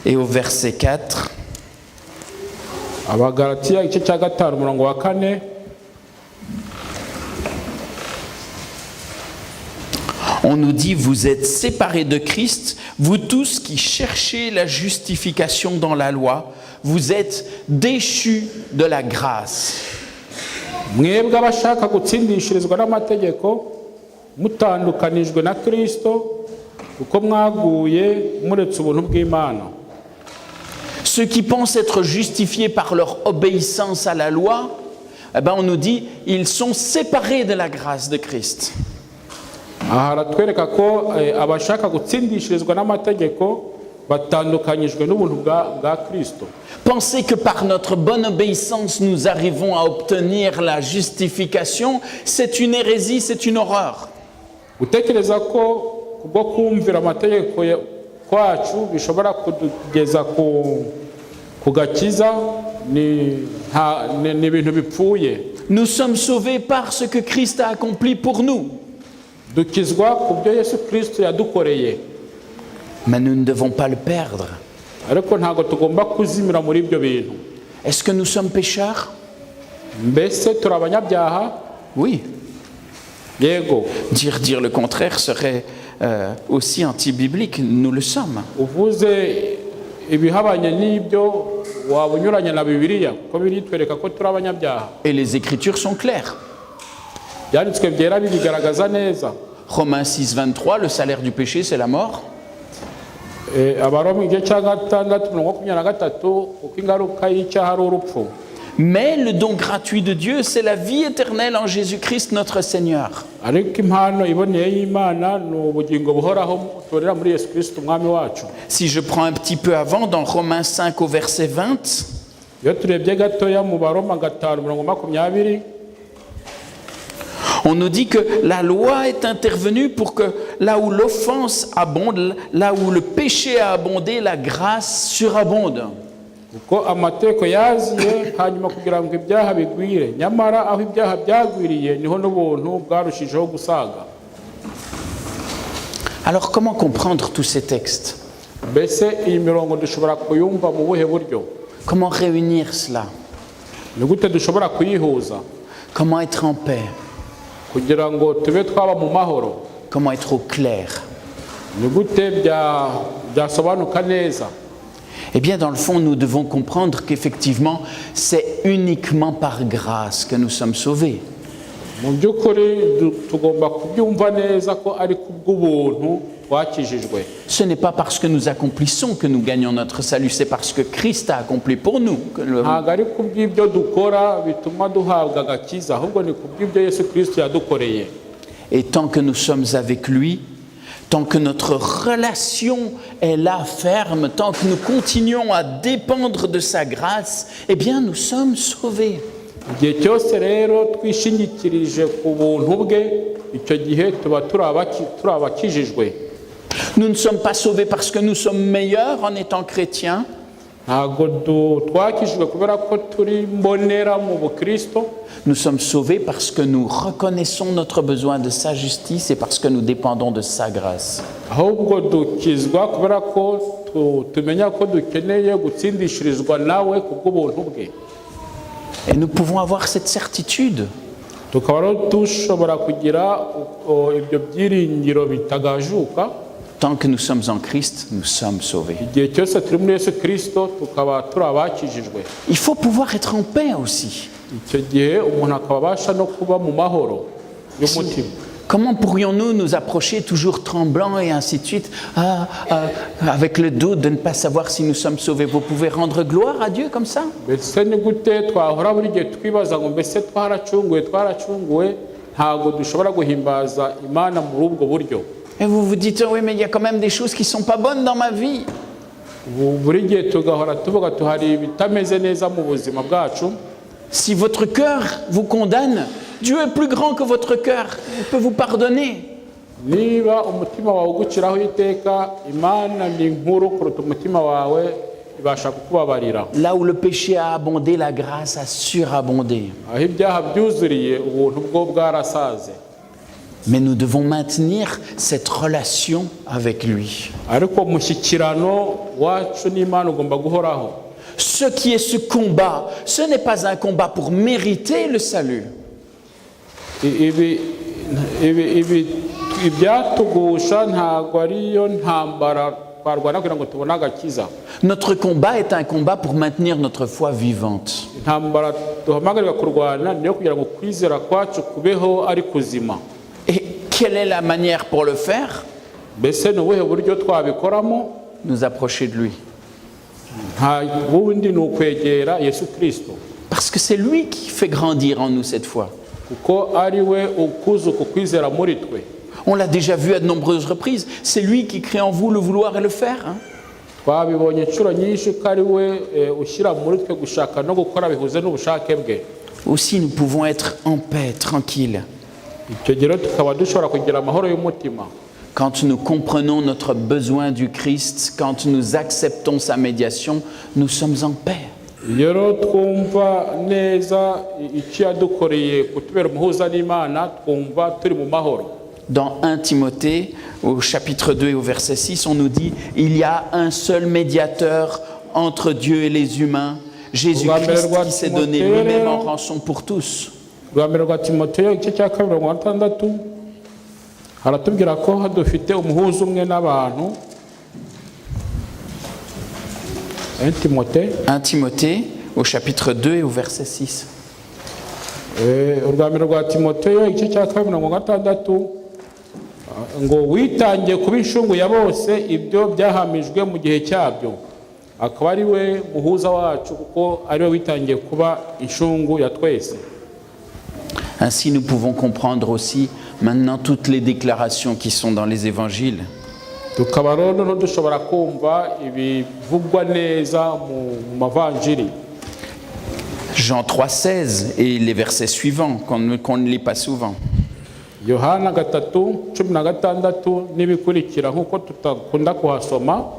et au verset 4, Abagalatiya igice cya 5 umurongo wa 4. on nous dit « Vous êtes séparés de Christ, vous tous qui cherchez la justification dans la loi, vous êtes déchus de la grâce. » Mwebwe abashaka gutsindishirizwa n'amategeko mutandukanijwe na Kristo kuko mwaguye muretse ubuntu bw'Imana. Ceux qui pensent être justifiés par leur obéissance à la loi, eh ben on nous dit ils sont séparés de la grâce de Christ. Aha haratwereka ko abashaka gutsindishirizwa n'amategeko batandukanyijwe n'ubuntu bwa Kristo. Penser que par notre bonne obéissance nous arrivons à obtenir la justification, c'est une hérésie, c'est une horreur. Gutekereza ko kubwo kumvira amategeko kwacu bishobora kugeza ku gakiza ni ibintu bipfuye. Nous sommes sauvés par ce que Christ a accompli pour nous. Dukizwa ku byo Yesu Kristo yadukoreye. Mais nous ne devons pas le perdre. Ariko ntago tugomba kuzimira muri ibyo bintu. Est-ce que nous sommes pécheurs? Mbese turi abanyabyaha? Oui. Yego. Dire le contraire serait aussi anti-biblique. Nous le sommes. Uvuze ibihabanye n'ibyo waba unyuranye na Bibiliya ko biritwereka ko turi abanyabyaha. Et les Écritures sont claires. Byanditswe byera bibigaragaza neza. Romains 6, 23, le salaire du péché, c'est la mort. Abaroma igice cya 6:23 uko ingaruka y'icyaha ari urupfu. Mais le don gratuit de Dieu, c'est la vie éternelle en Jésus-Christ notre Seigneur. Ariko impano iboneye y'Imana ni ubugingo buhoraho turera muri Yesu Kristo umwami wacu. Si je prends un petit peu avant, dans Romains 5 au verset 20, Iyo turebye gatoya mu Baroma 5:20, on nous dit que la loi est intervenue pour que là où l'offense abonde, là où le péché a abondé, la grâce surabonde. kuko amategeko yaziye hanyuma kugira ngo ibyaha bigwire, nyamara aho ibyaha byagwiriye niho n'ubuntu bwarushijeho gusaga. Alors comment comprendre tous ces textes? Mbese iyi mirongo dushobora kuyumva mu buhe buryo? Comment réunir cela? Ni gute dushobora kuyihuza Comment être en paix? kugira ngo tube twaba mu mahoro? Comment être au clair? Ni gute byasobanuka neza? Eh bien, dans le fond, nous devons comprendre qu'effectivement, c'est uniquement par grâce que nous sommes sauvés. Mu by'ukuri tugomba kubyumva neza ko ari kubw'ubuntu twakijijwe. Ce n'est pas parce que nous accomplissons que nous gagnons notre salut, c'est parce que Christ a accompli pour nous. Ntabwo ari kubw'ibyo dukora bituma duhabwa agakiza, ahubwo ni kubw'ibyo Yesu Kristo yadukoreye. Et tant que nous sommes avec lui, tant que notre relation est là ferme, tant que nous continuons à dépendre de sa grâce, eh bien nous sommes sauvés. Igihe cyose rero twishingikirije ku buntu bwe icyo gihe tuba turi abakijijwe. Nous ne sommes pas sauvés parce que nous sommes meilleurs en étant chrétiens. Ntabwo twakijijwe kubera ko turi mbonera mu bukristo. Nous sommes sauvés parce que nous reconnaissons notre besoin de sa justice et parce que nous dépendons de sa grâce. Ahubwo dukizwa kubera ko tumenya ko dukeneye gutsindishirizwa nawe kubw'ubuntu bwe. Et nous pouvons avoir cette certitude. Tukaba rero dushobora kugira ibyo byiringiro bitagajuka. Tant que nous sommes en Christ, nous sommes sauvés. Igihe cyose turi muri Yesu Kristo tukaba turi abakijijwe. Il faut pouvoir être en paix aussi. Icyo gihe umuntu akaba abasha no kuba mu mahoro y'umutima. Comment pourrions-nous nous approcher toujours tremblants et ainsi de suite, avec le doute de ne pas savoir si nous sommes sauvés? Vous pouvez rendre gloire à Dieu comme ça? Mbese ni gute twahora buri gihe twibaza ngo mbese twaracunguwe ntabwo dushobora guhimbaza Imana muri ubwo buryo? Et vous vous dites, oui, mais il y a quand même des choses qui ne sont pas bonnes dans ma vie. Buri gihe tugahora tuvuga tuhari ibitameze neza mu buzima bwacu. Si votre cœur vous condamne, Dieu est plus grand que votre cœur. Il peut vous pardonner. Niba umutima wawe uguciraho iteka, Imana ni nkuru kuruta umutima wawe, ibasha kukubabarira. Là où le péché a abondé, la grâce a surabondé. Aho ibyaha byuzuriye, ubuntu bwo bwarasaze. Mais nous devons maintenir cette relation avec lui. Ariko umushyikirano wacu n'Imana ugomba guhoraho. Ce qui est ce combat, ce n'est pas un combat pour mériter le salut. Ibyatugusha ntabwo ariyo ntambara twarwana kugira ngo tubone agakiza. Notre combat est un combat pour maintenir notre foi vivante. Intambara duhamagarirwa kurwana niyo kugira ngo kwizera kwacu kubeho ari kuzima. Et quelle est la manière pour le faire? Mbese ni ubuhe buryo twabikoramo? Nous approcher de lui. Nta bundi ni ukwegera Yesu Kristo. Parce que c'est lui qui fait grandir en nous cette foi. Kuko ari we ukuza uku kwizera muri twe. On l'a déjà vu à de nombreuses reprises. C'est lui qui crée en vous le vouloir et le faire. Twabibonye inshuro nyinshi ko ari we ushyira muri twe gushaka no gukora bihuze n'ubushake bwe. Aussi, nous pouvons être en paix, tranquilles. Icyo gihe tukaba dushobora kugira amahoro y'umutima. Quand nous comprenons notre besoin du Christ, quand nous acceptons sa médiation, nous sommes en paix. Rero twumva neza icyo yadukoreye kutubera umuhuza n'Imana, twumva turi mu mahoro. Dans 1 Timothée, au chapitre 2 et au verset 6, on nous dit « Il y a un seul médiateur entre Dieu et les humains, Jésus-Christ qui s'est donné lui-même en rançon pour tous. » Rwambere rwa Timoteyo igice cya 2:6 haratubwira ko dufite umuhuza umwe n'abantu. 1 Timothée, au chapitre 2 et au verset 6. Urwambere rwa Timoteyo igice cya 2:6 ngo witangiye kuba inshungu ya bose ibyo byahamijwe mu gihe cyabyo, akaba ari we muhuza wacu kuko ari we witangiye kuba inshungu ya twese. Ainsi, nous pouvons comprendre aussi maintenant toutes les déclarations qui sont dans les évangiles. Tukaba rero dushobora kumva ibivugwa neza mu mavanjiri. Jean 3,16 et les versets suivants qu'on ne lit pas souvent. Yohana 3:16 n'ibikurikira nk'uko tutakunda kuhasoma.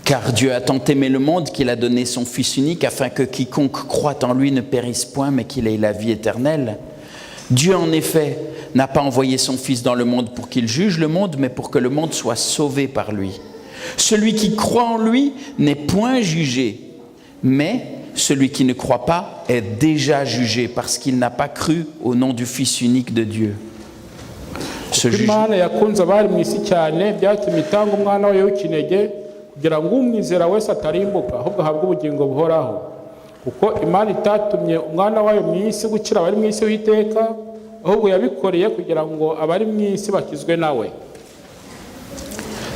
Car Dieu a tant aimé le monde qu'il a donné son Fils unique afin que quiconque croit en lui ne périsse point mais qu'il ait la vie éternelle. Dieu en effet n'a pas envoyé son Fils dans le monde pour qu'il juge le monde mais pour que le monde soit sauvé par lui. Celui qui croit en lui n'est point jugé, mais celui qui ne croit pas est déjà jugé parce qu'il n'a pas cru au nom du Fils unique de Dieu. Imana yakunze abari mu isi cyane byatumye itanga umwana wayo w'ikinege kugira ngo umwizera wese atarimbuka ahubwo ahabwe ubugingo buhoraho. Kuko Imana itatumye umwana wayo mu isi gukira abari mu isi w'iteka, ahubwo yabikoreye kugira ngo abari mu isi bakizwe nawe.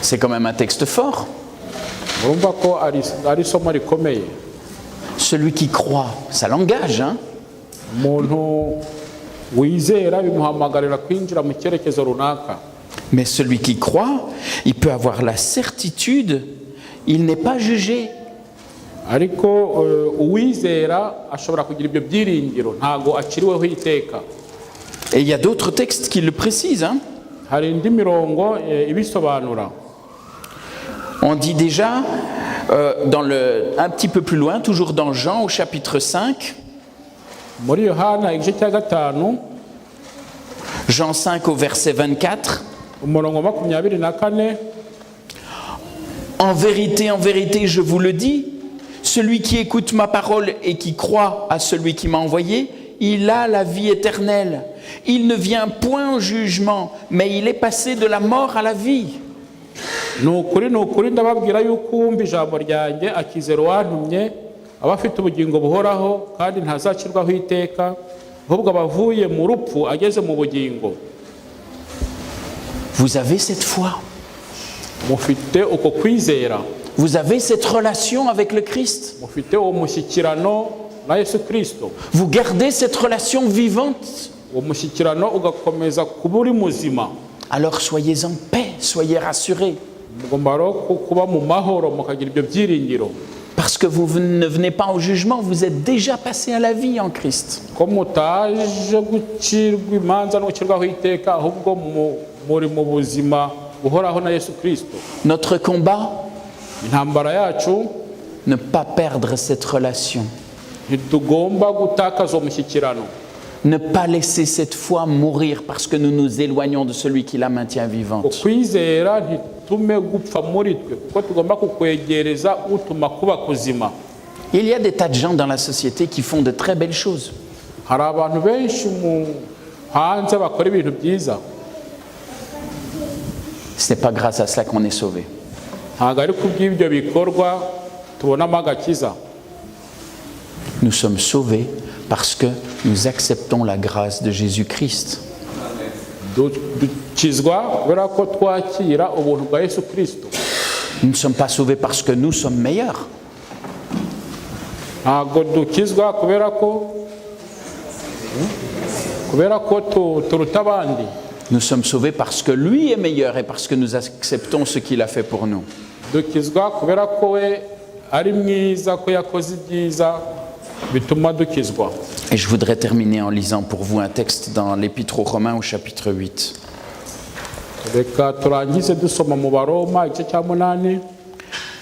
C'est quand même un texte fort. Urumva ko ari isomo rikomeye. Celui qui croit, ça l'engage, hein? Umuntu wizera bimuhamagarira kwinjira mu cyerekezo runaka. Mais celui qui croit, il peut avoir la certitude, il n'est pas jugé. Ariko uwizera ashobora kugira ibyo byiringiro ntago akiriweho iteka. Et il y a d'autres textes qui le précisent. hari indi mirongo ibisobanura. On dit déjà, un petit peu plus loin, toujours dans Jean au chapitre 5, Muri Yohana igice cya gatanu Jean 5 au verset 24, umurongo 24, en vérité, je vous le dis, celui qui écoute ma parole et qui croit à celui qui m'a envoyé, il a la vie éternelle. Il ne vient point au jugement, mais il est passé de la mort à la vie. ni ukuri ndababwira yuko uwumva ijambo ryanjye akizera uwantumye aba afite ubugingo buhoraho kandi ntazacirwaho iteka, ahubwo aba avuye mu rupfu ageze mu bugingo. Vous avez cette foi. Mufite uko kwizera, Vous avez cette relation avec le Christ. mufite uwo mushyikirano na Yesu Kristo. Vous gardez cette relation vivante. Uwo mushyikirano ugakomeza kuba uri muzima. Alors soyez en paix, soyez rassurés. Mugomba rero kuba mu mahoro, mukagira ibyo byiringiro. Parce que vous ne venez pas au jugement, vous êtes déjà passé à la vie en Christ. Ko mutaje gucirwa imanza no gucirwaho iteka, ahubwo muri mu buzima buhoraho na Yesu Kristo. Notre combat, Intambara yacu ne pas perdre cette relation. ntitugomba gutakaza umushyikirano. Ne pas laisser cette foi mourir parce que nous nous éloignons de celui qui la maintient vivante. Ukwizera ntitume gupfa muri twe, kuko tugomba kukwegereza utuma kuba kuzima. Il y a des tas de gens dans la société qui font de très belles choses. Hari abantu benshi hanze bakora ibintu byiza, Ce n'est pas grâce à cela qu'on est sauvé. ntabwo ari kubw'ibyo bikorwa tubonamo agakiza. Nous sommes sauvés parce que nous acceptons la grâce de Jésus-Christ. Dukizwa kubera ko twakira ubuntu bwa Yesu Kristo. Nous ne sommes pas sauvés parce que nous sommes meilleurs. Ntabwo dukizwa kubera ko turuta abandi. Nous sommes sauvés parce que lui est meilleur et parce que nous acceptons ce qu'il a fait pour nous. Dukizwa kubera ko we ari mwiza, ko yakoze ibyiza bituma dukizwa. Et je voudrais terminer en lisant pour vous un texte dans l'Épître aux Romains au chapitre 8. Reka turangize dusoma mu Baroma igice cya 8.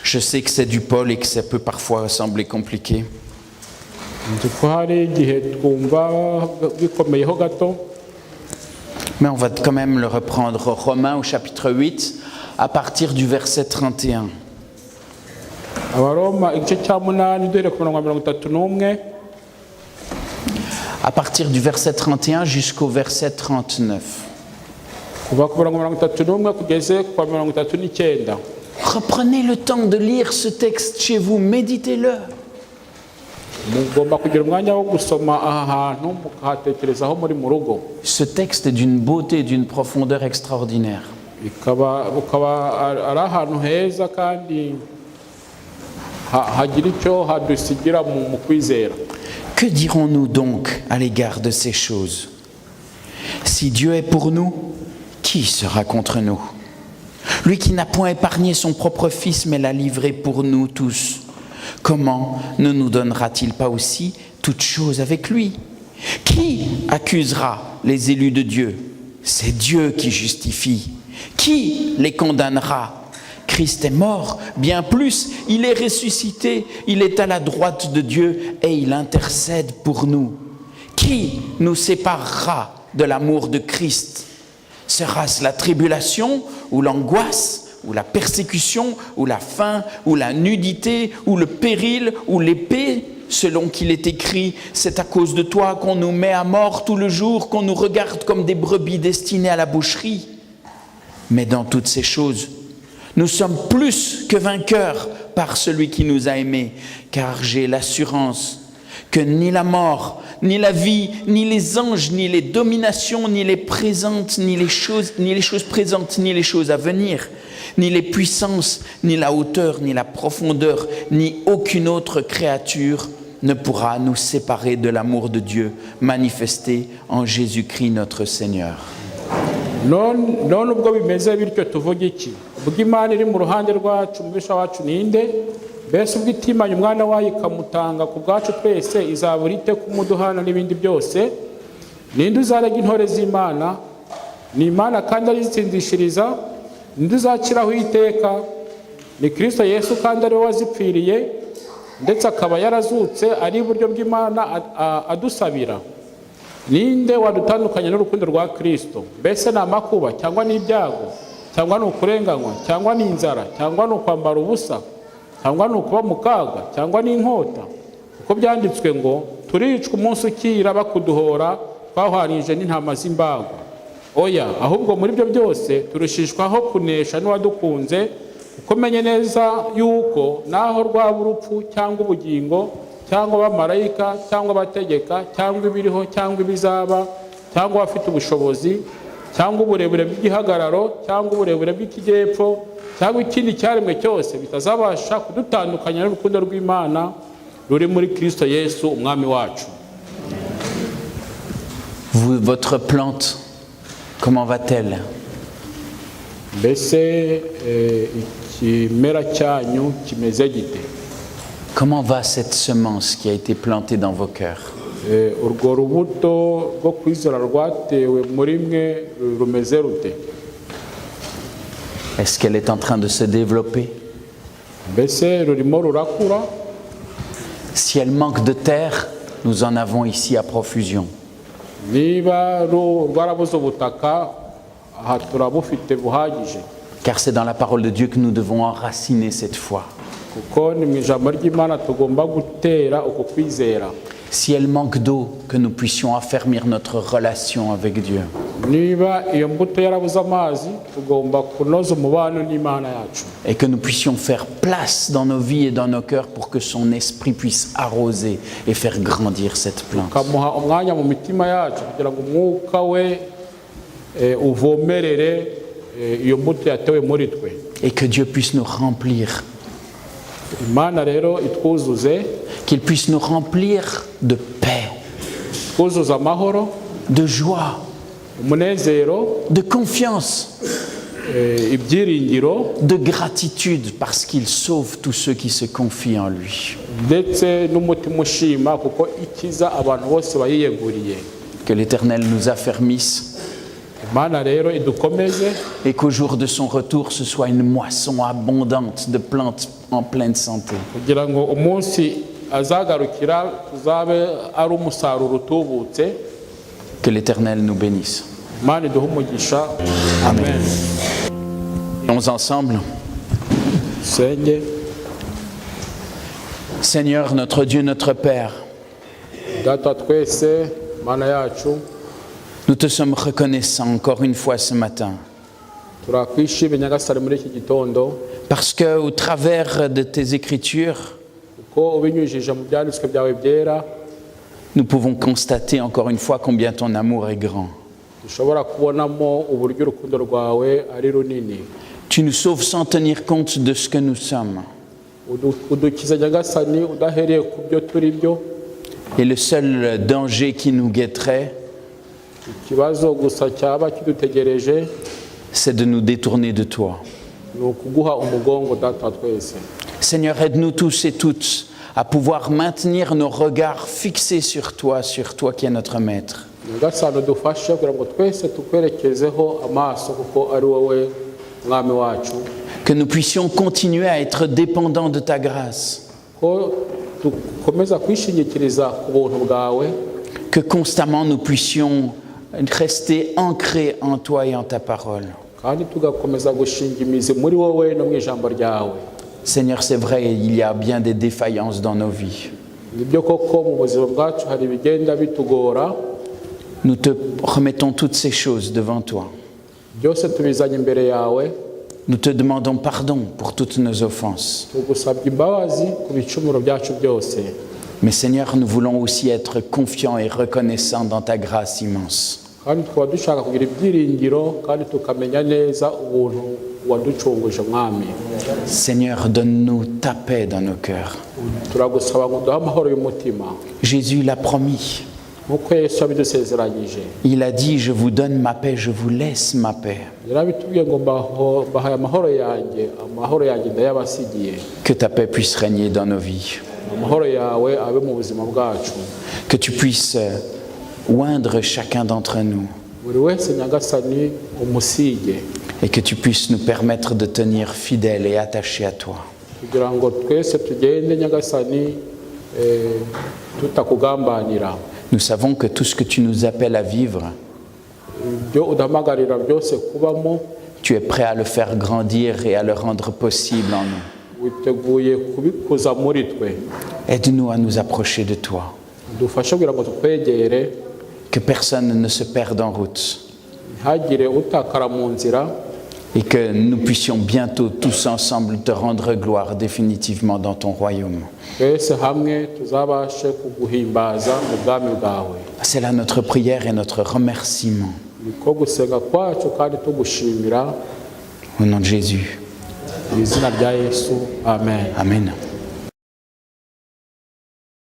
Je sais que c'est du Paul et que ça peut parfois sembler compliqué. Nzi ko hari igihe twumva bikomeyeho gato, Mais on va quand même le reprendre. Romains au chapitre 8 à partir du verset 31. Abaroma igice cya 8 duhere ku murongo wa 31, À partir du verset 31 jusqu'au verset 39. kuva ku murongo wa 31 kugeze ku wa 39. Reprenez le temps de lire ce texte chez vous, méditez-le. Mugomba kugira umwanya wo gusoma aha hantu mukahatekerezaho muri mu rugo. Ce texte est d'une beauté et d'une profondeur extraordinaire. Ukaba ari ahantu heza kandi hagira icyo hadusigira mu kwizera. Que dirons-nous donc à l'égard de ces choses? Si Dieu est pour nous, qui sera contre nous? Lui qui n'a point épargné son propre Fils, mais l'a livré pour nous tous, comment ne nous donnera-t-il pas aussi toutes choses avec lui? Qui accusera les élus de Dieu? C'est Dieu qui justifie. Qui les condamnera? Christ est mort, bien plus, il est ressuscité, il est à la droite de Dieu et il intercède pour nous. Qui nous séparera de l'amour de Christ? Sera-ce la tribulation ou l'angoisse ou la persécution ou la faim ou la nudité ou le péril ou l'épée? Selon qu'il est écrit, c'est à cause de toi qu'on nous met à mort tout le jour, qu'on nous regarde comme des brebis destinées à la boucherie. Mais dans toutes ces choses, nous sommes plus que vainqueurs par celui qui nous a aimés, car j'ai l'assurance que ni la mort, ni la vie, ni les anges, ni les dominations, ni les présentes, ni les choses présentes, ni les choses à venir, ni les puissances, ni la hauteur, ni la profondeur, ni aucune autre créature ne pourra nous séparer de l'amour de Dieu manifesté en Jésus-Christ notre Seigneur. none ubwo bimeze bityo tuvuge iki? Ubwo Imana iri mu ruhande rwacu, umubisha wacu ninde? Mbese ubwo itimanye umwana wayo ikamutanga ku bwacu twese, izabura ite kumuduhana n'ibindi byose? ninde uzarega intore z'Imana? Ni Imana kandi arizitsindishiriza. Ninde uzaciraho iteka? Ni Kristo Yesu kandi ari we wazipfiriye ndetse akaba yarazutse ari iburyo bw'Imana adusabira. Ninde wadutandukanya n'urukundo rwa Kristo? Mbese ni amakuba cyangwa ni ibyago cyangwa ni ukurenganywa cyangwa ni inzara cyangwa ni ukwambara ubusa cyangwa ni ukuba mu kaga cyangwa ni inkota? Kuko byanditswe ngo turicwa umunsi ukira bakuduhora, twahwanije n'intama z'imbagwa. Oya, ahubwo muri byo byose turushishwaho kunesha n'uwadukunze, kuko menye neza yuko naho rwaba urupfu cyangwa ubugingo cyangwa abamarayika cyangwa abategeka cyangwa ibiriho cyangwa ibizaba cyangwa abafite ubushobozi cyangwa uburebure bw'igihagararo cyangwa uburebure bw'ikijyepfo cyangwa ikindi cyaremwe cyose bitazabasha kudutandukanya n'urukundo rw'Imana ruri muri Kristo Yesu umwami wacu. Votre plante, comment va-t-elle? Mbese ikimera cyanyu kimeze gite? Comment va cette semence qui a été plantée dans vos cœurs? Urwo rubuto rwo kwizera rwatewe muri mwe rumeze rute? Est-ce qu'elle est en train de se développer? Mbese rurimo rurakura? Si elle manque de terre, nous en avons ici à profusion. Niba rwarabuze ubutaka, aha turabufite buhagije. Car c'est dans la parole de Dieu que nous devons enraciner cette foi. Kuko ni mu ijambo ry'Imana tugomba gutera uko kwizera. Si elle manque d'eau, que nous puissions affermir notre relation avec Dieu. Niba iyo mbuto yarabuze amazi, tugomba kunoza umubano n'Imana yacu. Et que nous puissions faire place dans nos vies et dans nos cœurs pour que son esprit puisse arroser et faire grandir cette plante. Tukamuha umwanya mu mitima yacu kugira ngo umwuka we uvomerere iyo mbuto yatewe muri twe. Et que Dieu puisse nous remplir. Imana rero itwuzuze. Qu'il puisse nous remplir de paix, Twuzuza amahoro, de joie, umunezero, de confiance, ibyiringiro, de gratitude parce qu'il sauve tous ceux qui se confient en lui. ndetse n'umutima ushima kuko ikiza abantu bose bayiyeguriye. Que l'Éternel nous affermisse Imana rero idukomeze, et qu'au jour de son retour, ce soit une moisson abondante de plantes en pleine santé. kugira ngo umunsi azagarukira tuzabe ari umusaruro utubutse. Que l'Éternel nous bénisse. Imana iduhe umugisha. Amen. Allons ensemble. Senge. Seigneur, notre Dieu, notre Père, Data twese, Mana yacu, nous te sommes reconnaissants encore une fois ce matin. turakwishimye Nyagasani muri iki gitondo, Parce qu'au travers de tes Écritures, kuko ubinyujije mu byanditswe byawe byera, nous pouvons constater encore une fois combien ton amour est grand. dushobora kubonamo uburyo urukundo rwawe ari runini. Tu nous sauves sans tenir compte de ce que nous sommes. Udukiza Nyagasani udahereye ku byo turi byo. Et le seul danger qui nous guetterait, Ikibazo gusa cyaba kidutegereje c'est de nous détourner de toi. ni ukuguha umugongo Data twese. Seigneur, aide-nous tous et toutes à pouvoir maintenir nos regards fixés sur toi qui es notre Maître. Nyagasani dufashe kugira ngo twese tukwerekezeho amaso kuko ari wowe mwami wacu. Que nous puissions continuer à être dépendants de ta grâce. Ko dukomeza kwishingikiriza ku buntu bwawe. Que constamment nous puissions rester ancrés en toi et en ta parole. Kandi tugakomeza gushinga imizi muri wowe no mu ijambo ryawe. Seigneur, c'est vrai, il y a bien des défaillances dans nos vies. Nibyo koko mu buzima bwacu hari ibigenda bitugora. Nous te remettons toutes ces choses devant toi. Byose tubizanye imbere yawe. Nous te demandons pardon pour toutes nos offenses. Tugusabye imbabazi ku bicumuro byacu byose. Mais Seigneur, nous voulons aussi être confiants et reconnaissants dans ta grâce immense. Kandi tukaba dushaka kugira ibyiringiro kandi tukamenya neza ubuntu waducunguje mwami. Seigneur, donne-nous ta paix dans nos cœurs. Turagusaba ngo duhe amahoro y'umutima. Jésus l'a promis. Nk'uko Yesu yabidusezeranyije. Il a dit, je vous donne ma paix, je vous laisse ma paix. Yarabitubwiye ngo mbahaye amahoro yanjye ndayabasigiye. Que ta paix puisse régner dans nos vies. Amahoro yawe abe mu buzima bwacu. Que tu puisses oindre chacun d'entre nous buri wese nyagasani umusige et que tu puisses nous permettre de tenir fidèles et attachés à toi. kugira ngo twese tugende nyagasani tutakugambanira. Nous savons que tout ce que tu nous appelles à vivre, ibyo udahamagarira byose kubamo tu es prêt à le faire grandir et à le rendre possible en nous. witeguye kubikuza muri twe. Aide-nous à nous approcher de toi, dufashe kugira ngo tukwegere, que personne ne se perde en route ntihagire utakara mu nzira, et que nous puissions bientôt tous ensemble te rendre gloire définitivement dans ton royaume. twese hamwe tuzabashe kuguhimbaza mu bwami bwawe. C'est là notre prière et notre remerciement. niko gusenga kwacu kandi tugushimira Au nom de Jésus. mu izina rya Yesu, amen. Amen.